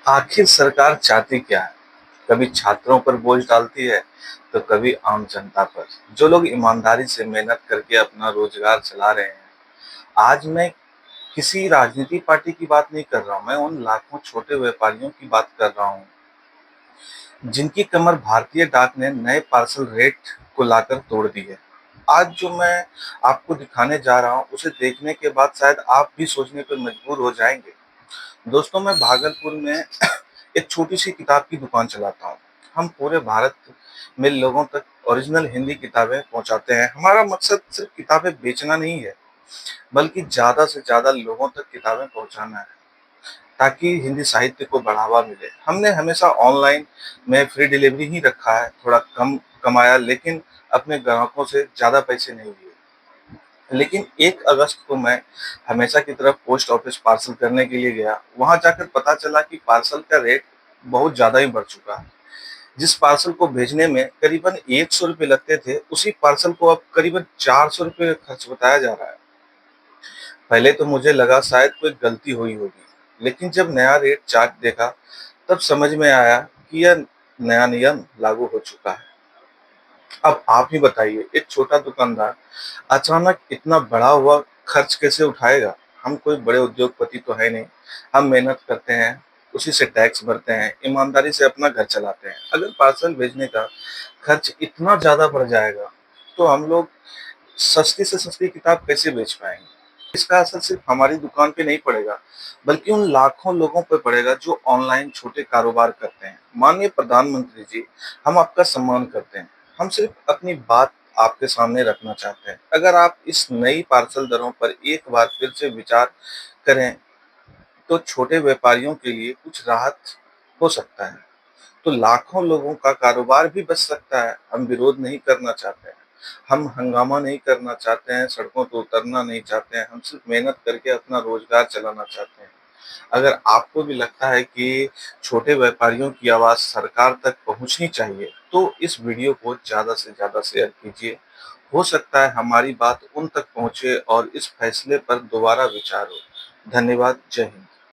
आखिर सरकार चाहती क्या है? कभी छात्रों पर बोझ डालती है, तो कभी आम जनता पर, जो लोग ईमानदारी से मेहनत करके अपना रोजगार चला रहे हैं। आज मैं किसी राजनीति पार्टी की बात नहीं कर रहा हूँ, मैं उन लाखों छोटे व्यापारियों की बात कर रहा हूँ, जिनकी कमर भारतीय डाक ने नए पार्सल रेट को लाकर तोड़ दी है। आज जो मैं आपको दिखाने जा रहा हूँ, उसे देखने के बाद शायद आप भी सोचने पर मजबूर हो जाएंगे। दोस्तों, मैं भागलपुर में एक छोटी-सी किताब की दुकान चलाता हूँ। हम पूरे भारत में लोगों तक ओरिजिनल हिंदी किताबें पहुँचाते हैं। हमारा मकसद सिर्फ किताबें बेचना नहीं है, बल्कि ज़्यादा से ज़्यादा लोगों तक किताबें पहुँचाना है, ताकि हिंदी साहित्य को बढ़ावा मिले। हमने हमेशा ऑनलाइन में फ्री डिलीवरी ही रखा है, थोड़ा कम कमाया, लेकिन अपने ग्राहकों से ज़्यादा पैसे नहीं लिए। लेकिन 1 अगस्त को मैं हमेशा की तरह पोस्ट ऑफिस पार्सल करने के लिए गया। वहाँ जाकर पता चला कि पार्सल का रेट बहुत ज़्यादा ही बढ़ चुका है। जिस पार्सल को भेजने में करीबन ₹100 लगते थे, उसी पार्सल को अब करीबन ₹400 खर्च बताया जा रहा है। पहले तो मुझे लगा शायद कोई गलती हुई होगी, लेकिन जब नया रेट चार्ट देखा, तब समझ में आया कि यह नया नियम लागू हो चुका है। अब आप ही बताइए, एक छोटा दुकानदार अचानक इतना बढ़ा हुआ खर्च कैसे उठाएगा? हम कोई बड़े उद्योगपति तो है नहीं। हम मेहनत करते हैं, उसी से टैक्स भरते हैं, ईमानदारी से अपना घर चलाते हैं। अगर पार्सल भेजने का खर्च इतना ज़्यादा बढ़ जाएगा, तो हम लोग सस्ती से सस्ती किताब कैसे बेच पाएँगे? इसका असर सिर्फ हमारी दुकान पे नहीं पड़ेगा, बल्कि उन लाखों लोगों पे पड़ेगा जो ऑनलाइन छोटे कारोबार करते हैं। माननीय प्रधानमंत्री जी, हम आपका सम्मान करते हैं। हम सिर्फ अपनी बात आपके सामने रखना चाहते हैं। अगर आप इस नई पार्सल दरों पर एक बार फिर से विचार करें, तो छोटे व्यापारियों के लिए कुछ राहत हो सकता है। तो लाखों लोगों का कारोबार भी बच सकता है। हम विरोध नहीं करना चाहते हैं, हम हंगामा नहीं करना चाहते हैं, सड़कों पे उतरना नहीं चाहते हैं, हम सिर्फ मेहनत करके अपना रोजगार चलाना चाहते हैं। अगर आपको भी लगता है कि छोटे व्यापारियों की आवाज़ सरकार तक पहुँचनी चाहिए, तो इस वीडियो को ज़्यादा से ज़्यादा शेयर कीजिए। हो सकता है हमारी बात उन तक पहुँचे और इस फैसले पर दोबारा विचार हो। धन्यवाद। जय हिंद।